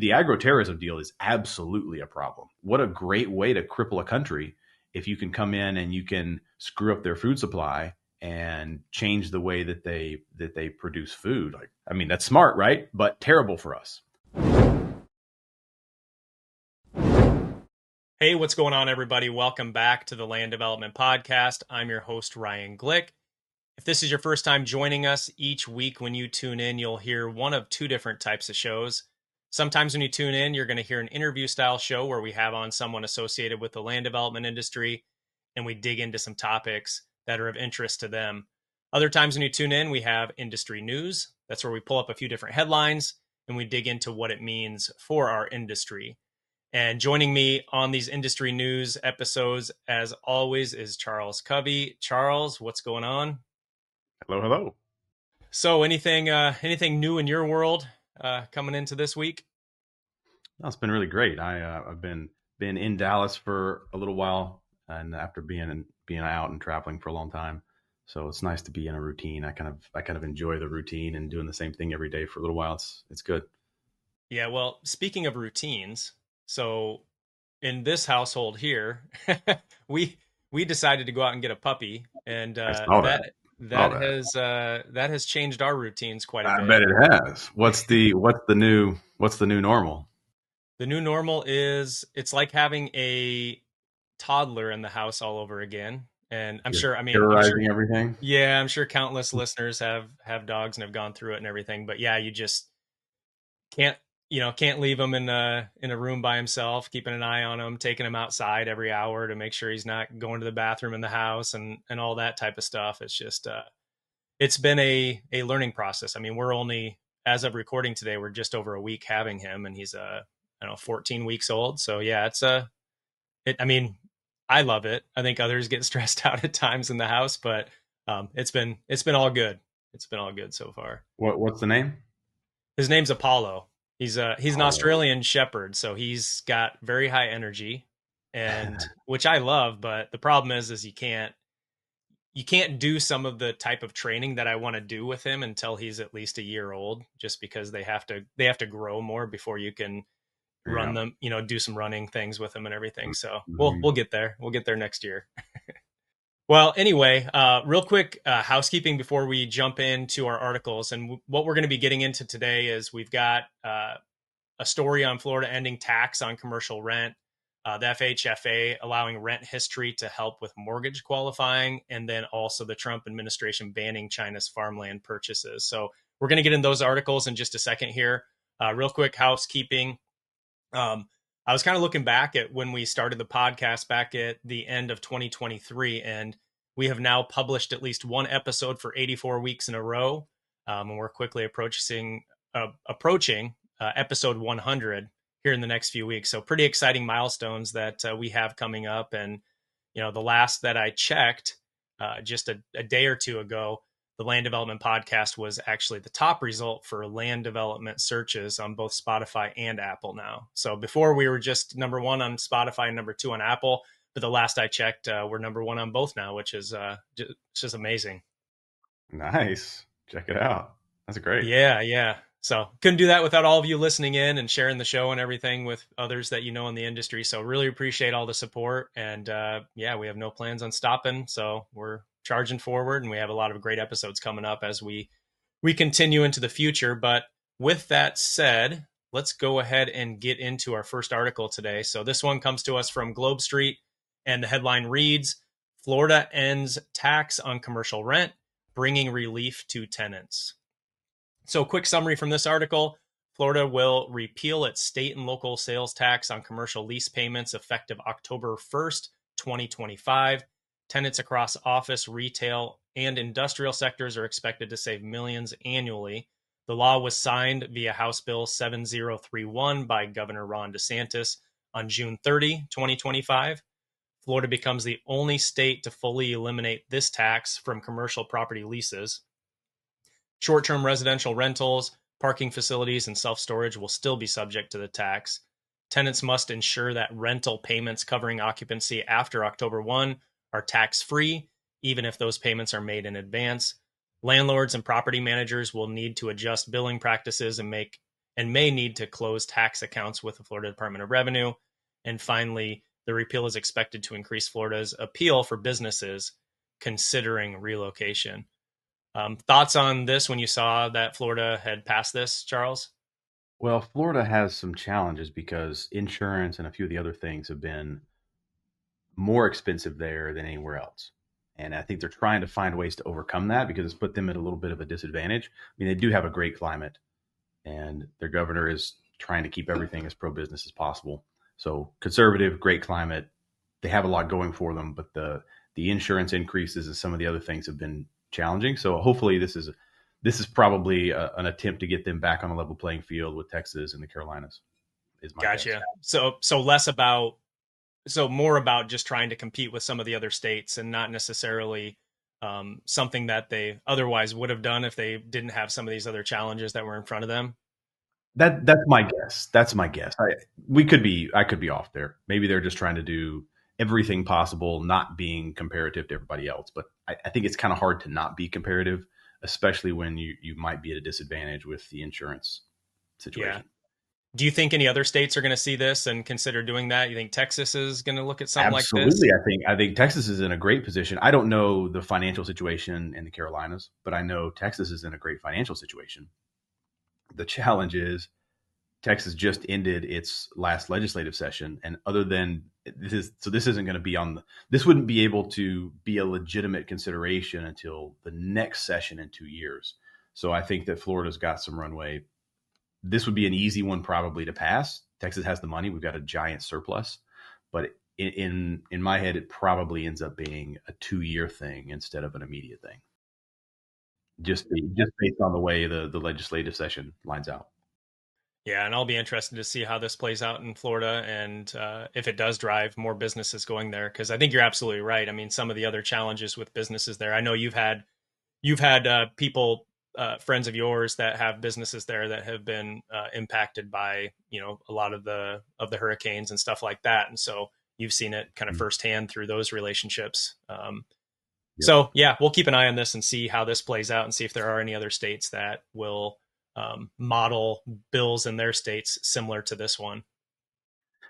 The agro-terrorism deal is absolutely a problem. What a great way to cripple a country if you can come in and you can screw up their food supply and change the way that they produce food. Like, I mean, that's smart, right? But terrible for us. Hey, what's going on, everybody? Welcome back to the Land Development Podcast. I'm your host, Ryan Glick. If this is your first time joining us, each week when you tune in, you'll hear one of two different types of shows. Sometimes when you tune in, you're going to hear an interview-style show where we have on someone associated with the land development industry, and we dig into some topics that are of interest to them. Other times when you tune in, we have industry news. That's where we pull up a few different headlines, and we dig into what it means for our industry. And joining me on these industry news episodes, as always, is Charles Covey. Charles, what's going on? Hello. So, anything new in your world coming into this week? No, it's been really great. I've been in Dallas for a little while, and after being out and traveling for a long time, so it's nice to be in a routine. I kind of enjoy the routine and doing the same thing every day for a little while. It's good. Yeah. Well, speaking of routines, so in this household here, we decided to go out and get a puppy, and I saw that. that has changed our routines quite a I bit. bet it has. What's the new normal? The new normal is it's like having a toddler in the house all over again. And I'm You're sure, I mean, terrorizing everything. yeah, I'm sure countless listeners have dogs and have gone through it and everything. But yeah, you just can't, can't leave him in a room by himself, keeping an eye on him, taking him outside every hour to make sure he's not going to the bathroom in the house and all that type of stuff. It's just it's been a learning process. I mean, we're only, as of recording today, we're just over a week having him, and he's 14 weeks old. So yeah, I mean, I love it. I think others get stressed out at times in the house, but it's been all good. It's been all good so far. What's the name? His name's Apollo. He's an Australian Shepherd, so he's got very high energy, and which I love. But the problem is you can't do some of the type of training that I want to do with him until he's at least a year old, just because they have to grow more before you can run them, do some running things with them and everything. So we'll get there. We'll get there next year. Well, anyway, real quick housekeeping before we jump into our articles. And what we're going to be getting into today is we've got a story on Florida ending tax on commercial rent, the FHFA allowing rent history to help with mortgage qualifying, and then also the Trump administration banning China's farmland purchases. So we're going to get in those articles in just a second here. Real quick housekeeping. I was kind of looking back at when we started the podcast back at the end of 2023, and we have now published at least one episode for 84 weeks in a row. And we're quickly approaching episode 100 here in the next few weeks. So pretty exciting milestones that we have coming up. And, the last that I checked just a day or two ago, the Land Development Podcast was actually the top result for land development searches on both Spotify and Apple now. So before we were just number one on Spotify and number two on Apple, but the last I checked, we're number one on both now, which is just amazing. Nice. Check it out. That's great. Yeah. So couldn't do that without all of you listening in and sharing the show and everything with others that you know in the industry. So really appreciate all the support. And yeah, we have no plans on stopping. So we're charging forward, and we have a lot of great episodes coming up as we continue into the future. But with that said, let's go ahead and get into our first article today. So this one comes to us from Globe Street, and the headline reads, Florida ends tax on commercial rent, bringing relief to tenants. So quick summary from this article. Florida will repeal its state and local sales tax on commercial lease payments effective October 1st, 2025. Tenants across office, retail, and industrial sectors are expected to save millions annually. The law was signed via House Bill 7031 by Governor Ron DeSantis on June 30, 2025. Florida becomes the only state to fully eliminate this tax from commercial property leases. Short-term residential rentals, parking facilities, and self-storage will still be subject to the tax. Tenants must ensure that rental payments covering occupancy after October 1 are tax-free, even if those payments are made in advance. Landlords and property managers will need to adjust billing practices and make and may need to close tax accounts with the Florida Department of Revenue. And finally, the repeal is expected to increase Florida's appeal for businesses considering relocation. Thoughts on this when you saw that Florida had passed this, Charles? Well, Florida has some challenges because insurance and a few of the other things have been more expensive there than anywhere else. And I think they're trying to find ways to overcome that because it's put them at a little bit of a disadvantage. I mean, they do have a great climate, and their governor is trying to keep everything as pro business as possible. So conservative, great climate. They have a lot going for them, but the insurance increases and some of the other things have been challenging. So hopefully this is probably an attempt to get them back on a level playing field with Texas and the Carolinas. Is my guess. Gotcha. So less about, so more about just trying to compete with some of the other states and not necessarily something that they otherwise would have done if they didn't have some of these other challenges that were in front of them. That's my guess. That's my guess. I could be off there. Maybe they're just trying to do everything possible, not being comparative to everybody else. But I think it's kind of hard to not be comparative, especially when you might be at a disadvantage with the insurance situation. Yeah. Do you think any other states are going to see this and consider doing that? You think Texas is going to look at something like this? Absolutely. I think Texas is in a great position. I don't know the financial situation in the Carolinas, but I know Texas is in a great financial situation. The challenge is Texas just ended its last legislative session, and other than this isn't going to be this wouldn't be able to be a legitimate consideration until the next session in 2 years. So I think that Florida's got some runway. This would be an easy one probably to pass. Texas has the money. We've got a giant surplus, but in my head, it probably ends up being a 2-year thing instead of an immediate thing. Just based on the way the legislative session lines out. Yeah, and I'll be interested to see how this plays out in Florida and if it does drive more businesses going there. Because I think you're absolutely right. I mean, some of the other challenges with businesses there. I know you've had people, friends of yours that have businesses there that have been impacted by a lot of the hurricanes and stuff like that, and so you've seen it kind of firsthand through those relationships. So yeah, we'll keep an eye on this and see how this plays out and see if there are any other states that will model bills in their states similar to this one.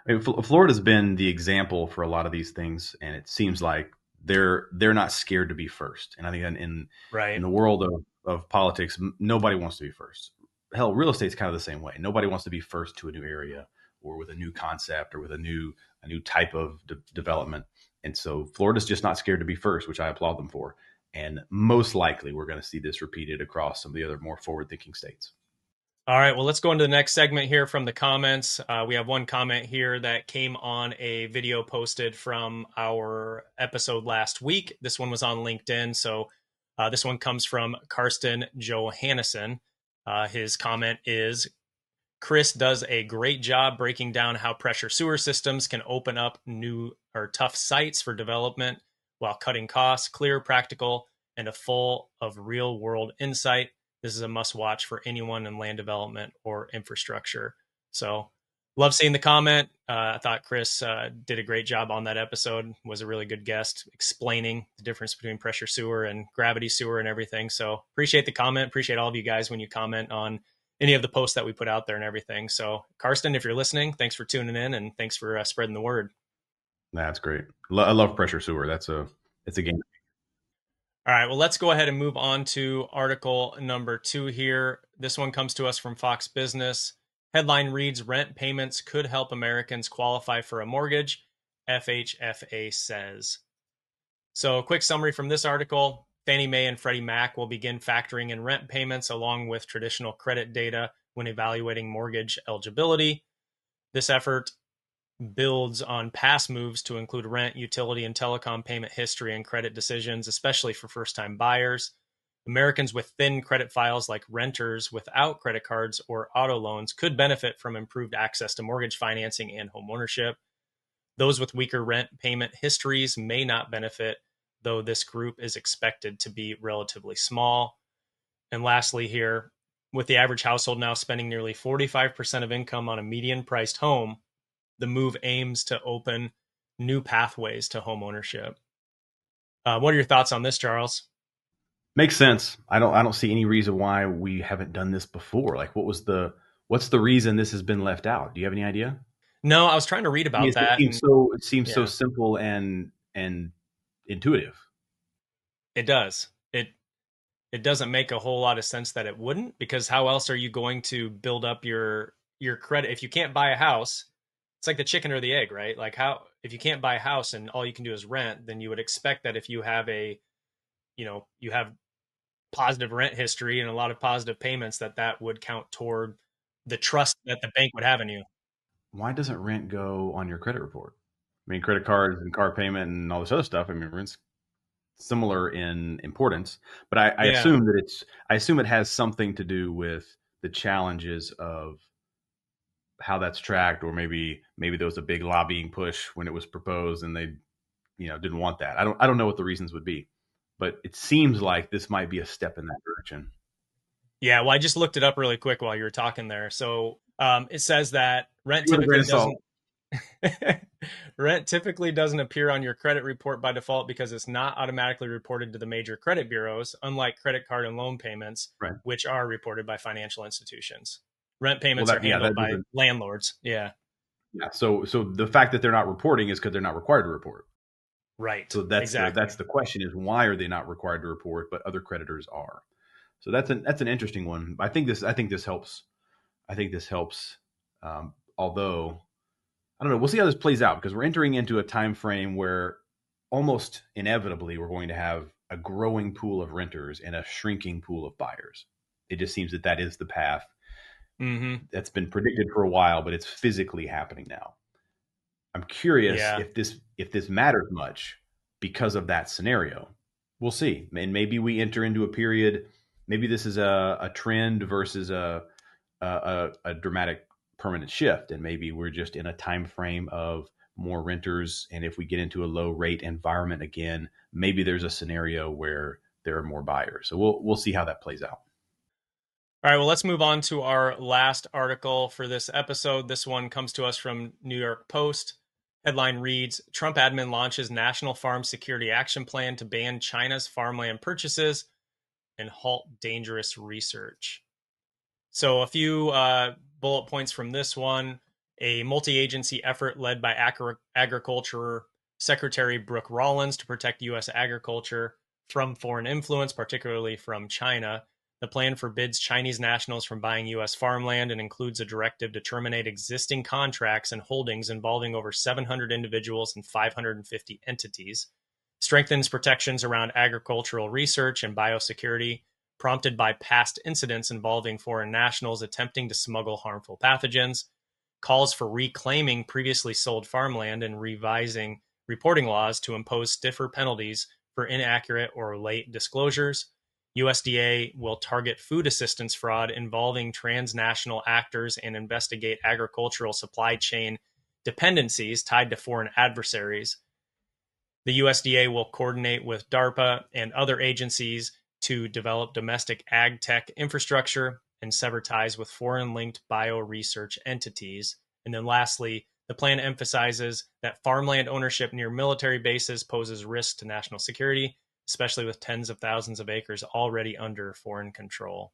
I mean, Florida's been the example for a lot of these things, and it seems like they're not scared to be first. And I think in Right. the world of politics, nobody wants to be first. Hell, real estate's kind of the same way. Nobody wants to be first to a new area or with a new concept or with a new type of development. And so Florida's just not scared to be first, which I applaud them for. And most likely, we're going to see this repeated across some of the other more forward-thinking states. All right, well, let's go into the next segment here from the comments. We have one comment here that came on a video posted from our episode last week. This one was on LinkedIn. So this one comes from Karsten Johannesson. His comment is, Chris does a great job breaking down how pressure sewer systems can open up new or tough sites for development while cutting costs, clear, practical, and a full of real world insight. This is a must watch for anyone in land development or infrastructure. So love seeing the comment. I thought Chris did a great job on that episode, was a really good guest explaining the difference between pressure sewer and gravity sewer and everything. So appreciate the comment. Appreciate all of you guys when you comment on any of the posts that we put out there and everything. So Karsten, if you're listening, thanks for tuning in and thanks for spreading the word. That's great. I love pressure sewer. It's a game. All right, well, let's go ahead and move on to article number 2 here. This one comes to us from Fox Business. Headline reads, Rent payments could help Americans qualify for a mortgage, FHFA says. So a quick summary from this article. Fannie Mae and Freddie Mac will begin factoring in rent payments along with traditional credit data when evaluating mortgage eligibility. This effort builds on past moves to include rent, utility, and telecom payment history and credit decisions, especially for first-time buyers. Americans with thin credit files, like renters without credit cards or auto loans, could benefit from improved access to mortgage financing and home ownership. Those with weaker rent payment histories may not benefit, though this group is expected to be relatively small. And lastly here, with the average household now spending nearly 45% of income on a median-priced home, the move aims to open new pathways to home ownership. What are your thoughts on this, Charles? Makes sense. I don't see any reason why we haven't done this before. Like, what was the What's the reason this has been left out? Do you have any idea? No, I was trying to read I mean, about that, and it seems so yeah, simple and intuitive. it does. It doesn't make a whole lot of sense that it wouldn't, because how else are you going to build up your credit if you can't buy a house? It's like the chicken or the egg, right? Like, how, if you can't buy a house and all you can do is rent, then you would expect that if you have you have positive rent history and a lot of positive payments, that would count toward the trust that the bank would have in you. Why doesn't rent go on your credit report? I mean, credit cards and car payment and all this other stuff. I mean, rent's similar in importance, but I Yeah. assume that I assume it has something to do with the challenges of how that's tracked, or maybe there was a big lobbying push when it was proposed and they didn't want that. I don't know what the reasons would be, but it seems like this might be a step in that direction. Yeah, well, I just looked it up really quick while you were talking there. So it says that rent With a grain typically of salt. doesn't rent typically doesn't appear on your credit report by default because it's not automatically reported to the major credit bureaus, unlike credit card and loan payments, Right. which are reported by financial institutions. Rent payments Well, are handled by landlords. Yeah, yeah. So the fact that they're not reporting is because they're not required to report. right. So that's Exactly. the question, is why are they not required to report, but other creditors are? So that's an interesting one. I think this helps. I think this helps. Although I don't know, we'll see how this plays out, because we're entering into a time frame where almost inevitably we're going to have a growing pool of renters and a shrinking pool of buyers. It just seems that that is the path Mm-hmm. that's been predicted for a while, but it's physically happening now. I'm curious Yeah. if this matters much because of that scenario. We'll see. And maybe we enter into a period. Maybe this is a trend versus a dramatic permanent shift, and maybe we're just in a time frame of more renters. And if we get into a low rate environment again, maybe there's a scenario where there are more buyers. So we'll see how that plays out. All right, well, let's move on to our last article for this episode. This one comes to us from New York Post. Headline reads, Trump admin launches National Farm Security Action Plan to ban China's farmland purchases and halt dangerous research. So a few bullet points from this one. A multi-agency effort led by Agriculture Secretary Brooke Rollins to protect U.S. agriculture from foreign influence, particularly from China. The plan forbids Chinese nationals from buying U.S. farmland and includes a directive to terminate existing contracts and holdings involving over 700 individuals and 550 entities, strengthens protections around agricultural research and biosecurity, prompted by past incidents involving foreign nationals attempting to smuggle harmful pathogens, calls for reclaiming previously sold farmland and revising reporting laws to impose stiffer penalties for inaccurate or late disclosures. USDA will target food assistance fraud involving transnational actors and investigate agricultural supply chain dependencies tied to foreign adversaries. The USDA will coordinate with DARPA and other agencies to develop domestic ag tech infrastructure and sever ties with foreign linked bio-research entities. And then lastly, the plan emphasizes that farmland ownership near military bases poses risk to national security, especially with tens of thousands of acres already under foreign control.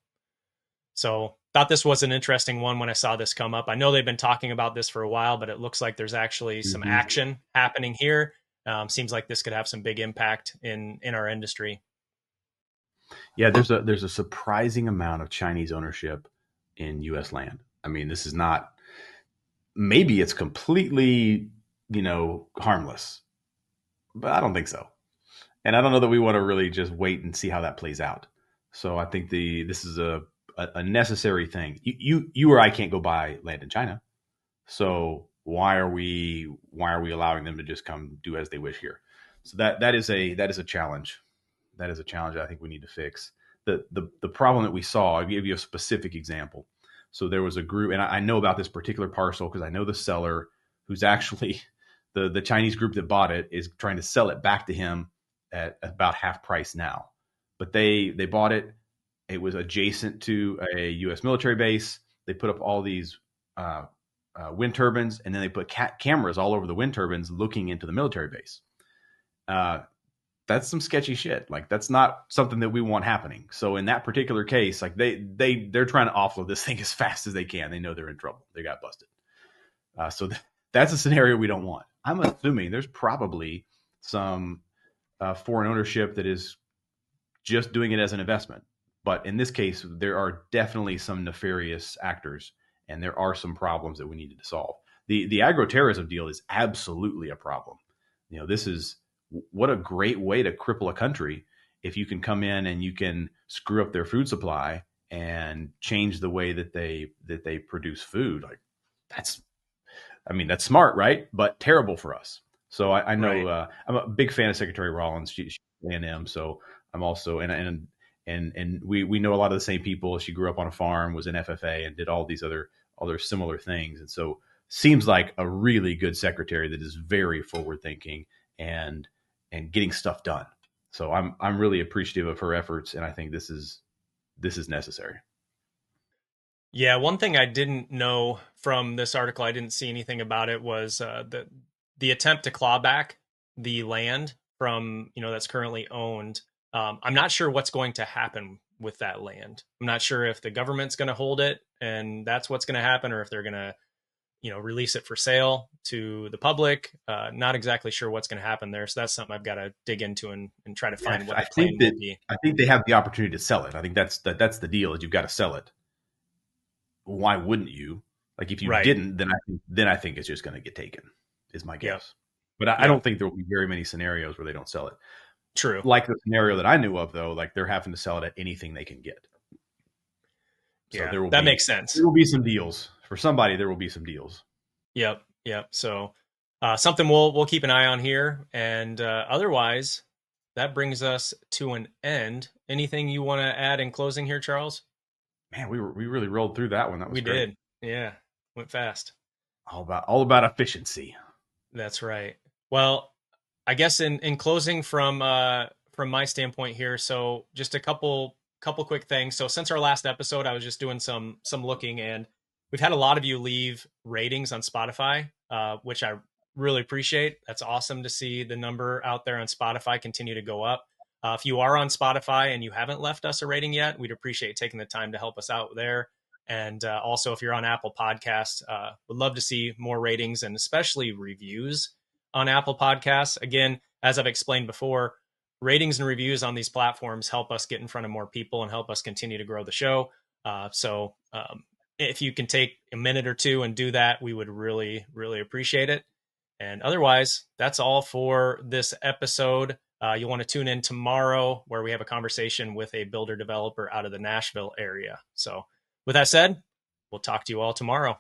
So thought this was an interesting one when I saw this come up. I know they've been talking about this for a while, but it looks like there's actually some Mm-hmm. action happening here. Seems like this could have some big impact in our industry. Yeah, there's a surprising amount of Chinese ownership in U.S. land. I mean, this is not. Maybe it's completely, harmless, but I don't think so. And I don't know that we want to really just wait and see how that plays out. So I think this is a necessary thing. You or I can't go buy land in China. So why are we allowing them to just come do as they wish here? So that is a challenge. That is a challenge I think we need to fix. The problem that we saw, I'll give you a specific example. So there was a group, and I know about this particular parcel because I know the seller, who's actually the Chinese group that bought it is trying to sell it back to him at about half price now. But they bought it. It was adjacent to a U.S. military base. They put up all these wind turbines, and then they put cameras all over the wind turbines looking into the military base. Uh, that's some sketchy shit. Like that's not something that we want happening. So in that particular case, like they're trying to offload this thing as fast as they can. They know they're in trouble. They got busted. So that's a scenario we don't want. I'm assuming there's probably some foreign ownership that is just doing it as an investment. But in this case, there are definitely some nefarious actors, and there are some problems that we needed to solve. The agro-terrorism deal is absolutely a problem. This is what a great way to cripple a country if you can come in and you can screw up their food supply and change the way that they produce food. Like that's smart, right? But terrible for us. So I know right. I'm a big fan of Secretary Rollins. She's A&M, so I'm also and we know a lot of the same people. She grew up on a farm, was in FFA, and did all these other similar things. And so seems like a really good secretary that is very forward thinking and getting stuff done. So I'm really appreciative of her efforts, and I think this is necessary. Yeah, one thing I didn't know from this article, I didn't see anything about it, was the attempt to claw back the land from that's currently owned. I'm not sure what's going to happen with that land. I'm not sure if the government's going to hold it and that's what's going to happen, or if they're going to release it for sale to the public. Not exactly sure what's going to happen there. So that's something I've got to dig into and try to find what the plan will be. I think they have the opportunity to sell it. I think that's the deal, is you've got to sell it. Why wouldn't you? Like if you right. didn't, then I think it's just going to get taken, is my guess. Yep. But I don't think there will be very many scenarios where they don't sell it. True. Like the scenario that I knew of, though, like they're having to sell it at anything they can get. So yeah, that makes sense. There will be some deals for somebody. There will be some deals. Yep. So something we'll keep an eye on here. And otherwise, that brings us to an end. Anything you want to add in closing here, Charles? Man, we really rolled through that one. That was great. Did. Yeah, went fast. All about efficiency. That's right. Well, I guess in closing from my standpoint here, so just a couple quick things. So since our last episode, I was just doing some looking, and we've had a lot of you leave ratings on Spotify, which I really appreciate. That's awesome to see the number out there on Spotify continue to go up. If you are on Spotify and you haven't left us a rating yet, we'd appreciate taking the time to help us out there. And also, if you're on Apple Podcasts, would love to see more ratings and especially reviews on Apple Podcasts. Again, as I've explained before, ratings and reviews on these platforms help us get in front of more people and help us continue to grow the show. So if you can take a minute or two and do that, we would really, really appreciate it. And otherwise, that's all for this episode. You'll want to tune in tomorrow, where we have a conversation with a builder developer out of the Nashville area. So with that said, we'll talk to you all tomorrow.